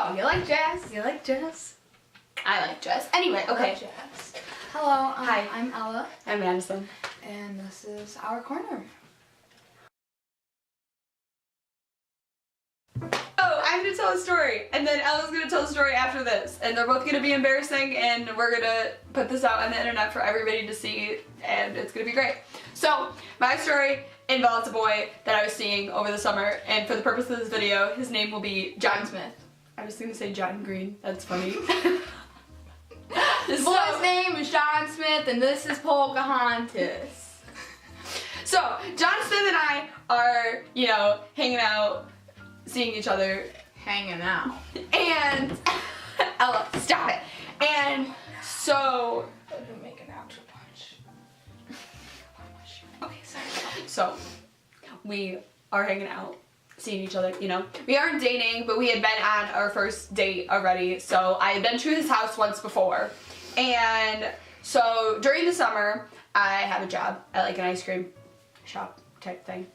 Oh, you like jazz? You like jazz? I like jazz. Anyway, okay. Jazz. Hello, Hi. I'm Ella, I'm Madison. and this is our corner. Oh, I'm gonna tell a story, and then Ella's gonna tell a story after this, and they're both gonna be embarrassing, and we're gonna put this out on the internet for everybody to see, and it's gonna be great. So, my story involves a boy that I was seeing over the summer, and for the purpose of this video, his name will be John Smith. I was gonna say John Green. That's funny. This boy's name is John Smith, and this is Pocahontas. So, John Smith and I are, you know, hanging out, seeing each other, Hanging out. and Ella, stop it. And so, I'm gonna make an outro punch. okay, sorry. So, we are hanging out, seeing each other, you know. We aren't dating, but we had been on our first date already. So, I had been to his house once before. And so, during the summer, I have a job at like an ice cream shop type thing.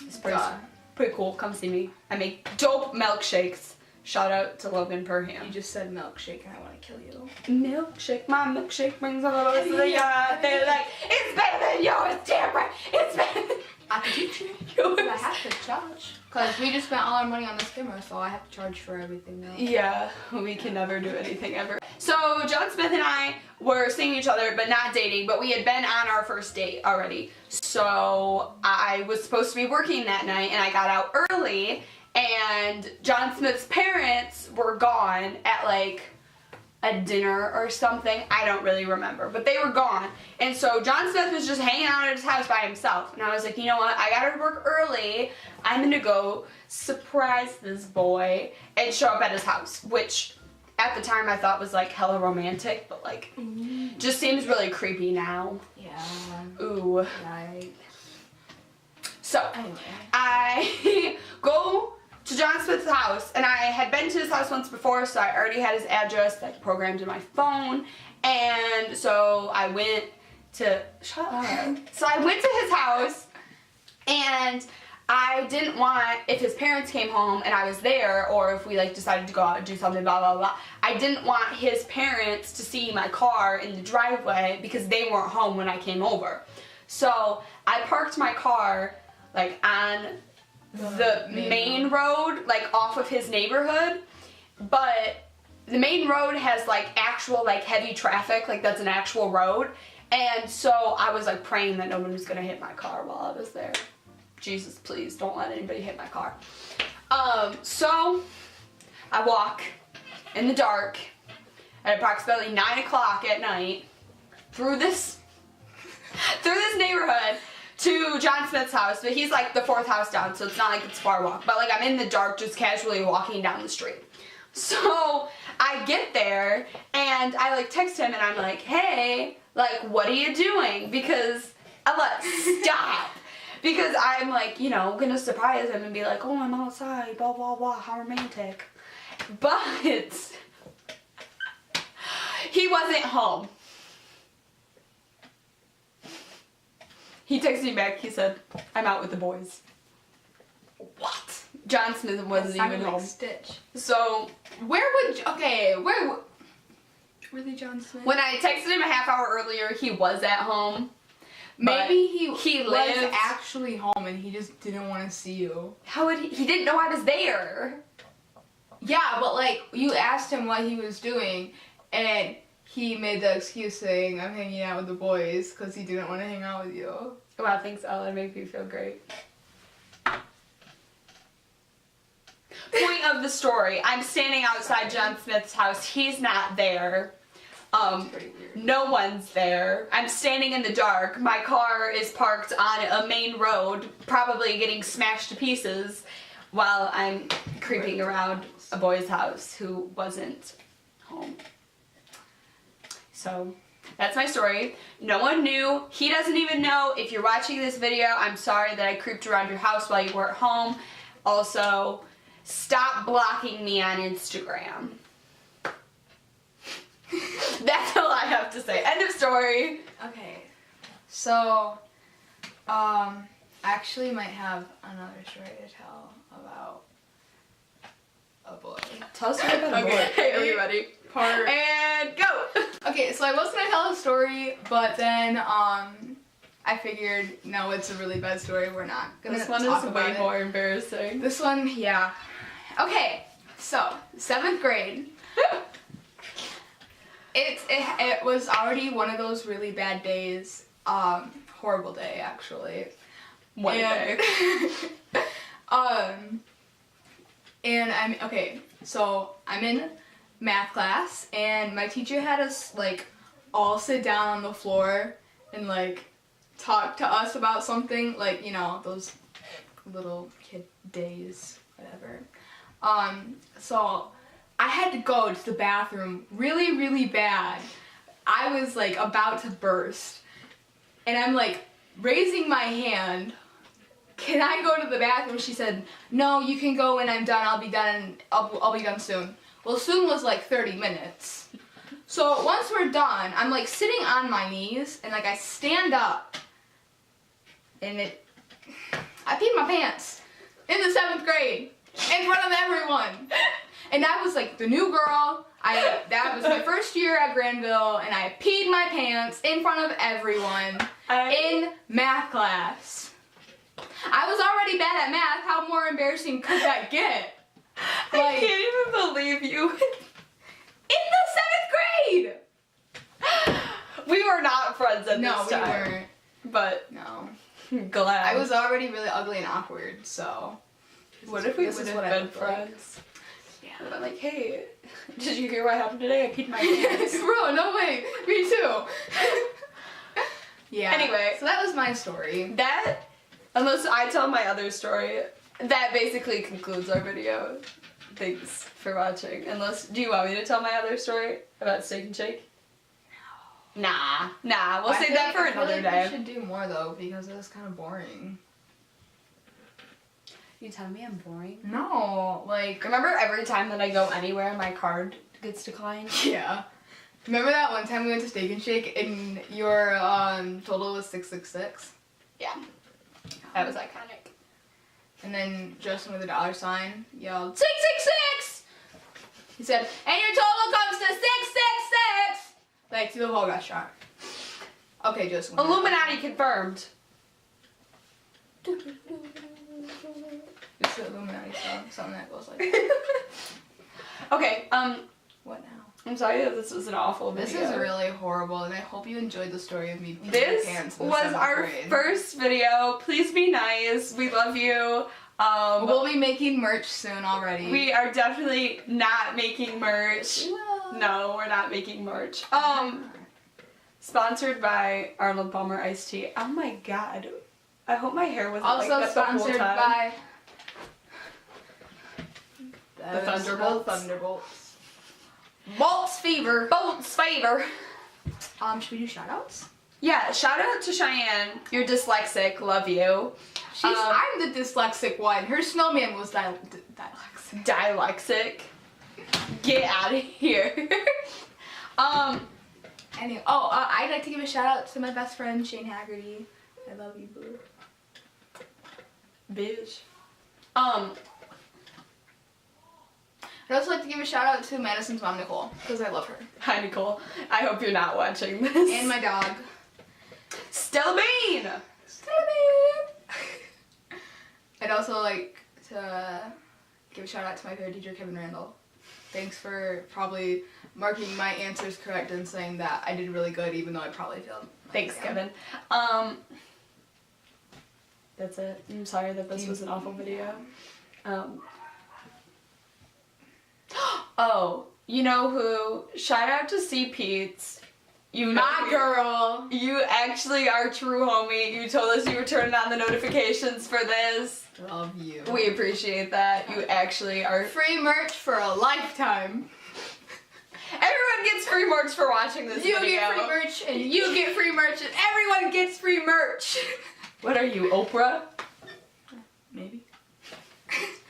It's pretty cool. Come see me. I make dope milkshakes. Shout out to Logan Perham. You just said milkshake, and I want to kill you. Milkshake, my milkshake brings all of us to the yard. They're like, it's better than yours, damn right. It's better than I can teach you. yours. I have to charge. Because we just spent all our money on this camera, so I have to charge for everything now. Yeah, we can never do anything ever. So John Smith and I were seeing each other, but not dating, but we had been on our first date already. So I was supposed to be working that night, and I got out early, and John Smith's parents were gone at like a dinner or something. I don't really remember, but they were gone. And so John Smith was just hanging out at his house by himself. And I was like, you know what? I gotta work early. I'm gonna go surprise this boy and show up at his house, which at the time I thought was like hella romantic, but like just seems really creepy now. Yeah. Ooh. Right. So Anyway. I go to John Smith's house, and I had been to his house once before, so I already had his address like programmed in my phone, and so I went to shut up. So I went to his house, and I didn't want, if his parents came home and I was there, or if we like decided to go out and do something, blah blah blah, I didn't want his parents to see my car in the driveway because they weren't home when I came over. So I parked my car like on the main road, like off of his neighborhood, but the main road has like actual like heavy traffic, like that's an actual road, and so I was like praying that no one was gonna hit my car while I was there. Jesus, please don't let anybody hit my car. So I walk in the dark at approximately 9 o'clock at night through this neighborhood to John Smith's house, but he's like the 4th house down, so it's not like it's a far walk, but like I'm in the dark just casually walking down the street. So I get there and I like text him and I'm like, hey, like what are you doing? Because Ella, stop. Because I'm like, you know, gonna surprise him and be like, oh, I'm outside, blah blah blah, how romantic. But he wasn't home. He texted me back, he said, I'm out with the boys. What? John Smith wasn't even home. Stitch. So, Where the John Smith? when I texted him a half hour earlier, he was at home. Maybe he lived was actually home and he just didn't want to see you. How would he didn't know I was there. Yeah, but like, you asked him what he was doing, and he made the excuse saying, I'm hanging out with the boys, because he didn't want to hang out with you. Wow, thanks, Ella. It made me feel great. Point of the story. I'm standing outside John Smith's house. He's not there. Pretty weird. No one's there. I'm standing in the dark. My car is parked on a main road, probably getting smashed to pieces, while I'm creeping around a boy's house who wasn't home. So, that's my story. No one knew. He doesn't even know. If you're watching this video, I'm sorry that I creeped around your house while you weren't home. Also, stop blocking me on Instagram. That's all I have to say. End of story. Okay, so, I actually might have another story to tell about a boy. Tell Tell a story about a boy. Okay, are you ready? Part. And go! Okay, so I was gonna tell a story, but then I figured no, it's a really bad story. We're not gonna This one talk is about way it. more embarrassing. This one, yeah. Okay, so 7th grade. It was already one of those really bad days. Horrible day actually. One day. And I'm in math class, and my teacher had us like all sit down on the floor and like talk to us about something, like, you know, those little kid days, whatever. So I had to go to the bathroom really, really bad. I was like about to burst, and I'm like raising my hand. Can I go to the bathroom? She said, no, you can go when I'm done. I'll be done. I'll be done soon. Well, soon was like 30 minutes. So once we're done, I'm like sitting on my knees, and like I stand up, and I peed my pants in the 7th grade in front of everyone. And I was like the new girl. That was my first year at Granville, and I peed my pants in front of everyone in math class. I was already bad at math. How more embarrassing could that get? Like, I can't even believe you. In the 7th grade! We were not friends at No, this we time. weren't. But No. I'm glad. I was already really ugly and awkward, so. What if we This would is have what I been look like. friends? Yeah. I'm like, hey, did you hear what happened today? I peed my pants. Bro, no way. Me too. Yeah. Anyway. So that was my story. That, unless I tell my other story, that basically concludes our video. Thanks for watching. Unless, do you want me to tell my other story about Steak and Shake? No. Nah. We'll save that for another day. We should do more though, because it was kind of boring. You tell me I'm boring? No, like. Remember every time that I go anywhere, my card gets declined? Yeah. Remember that one time we went to Steak and Shake and your total was 666? Yeah. That was iconic. And then Justin with a dollar sign yelled, 666! He said, and your total comes to 666! Like, to the whole restaurant. Okay, Justin. Illuminati confirmed. It's the Illuminati song, something that goes like Okay, what now? I'm sorry that this was an awful video. This is really horrible, and I hope you enjoyed the story of me peeing This my pants in the was 7th our grade. first video. Please be nice. We love you. We'll be making merch soon already. We are definitely not making merch. We will. No, we're not making merch. Sponsored by Arnold Palmer Iced Tea. Oh my god. I hope my hair wasn't Also like that the whole sponsored time. by The Thunderbolts. Thunderbolts. Bolts Fever. Bolts favor. Should we do shoutouts? Yeah, shout out to Cheyenne. You're dyslexic. Love you. I'm the dyslexic one. Her snowman was dyslexic. Dyslexic. Get out of here. Anyway, I'd like to give a shout out to my best friend Shane Haggerty. I love you, boo. Bitch. I'd also like to give a shout out to Madison's mom, Nicole, because I love her. Hi, Nicole. I hope you're not watching this. And my dog. Stella Bean! I'd also like to give a shout out to my favorite teacher, Kevin Randall. Thanks for probably marking my answers correct and saying that I did really good, even though I probably failed. Thanks, Kevin. That's it. I'm sorry that this was an awful video. Oh, you know who? Shout out to C. Pete's. You know My girl. You actually are true homie. You told us you were turning on the notifications for this. Love you. We appreciate that. You actually are. Free merch for a lifetime. Everyone gets free merch for watching this You video. get free merch, and you get free merch, and everyone gets free merch. What are you, Oprah? Maybe.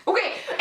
Okay, and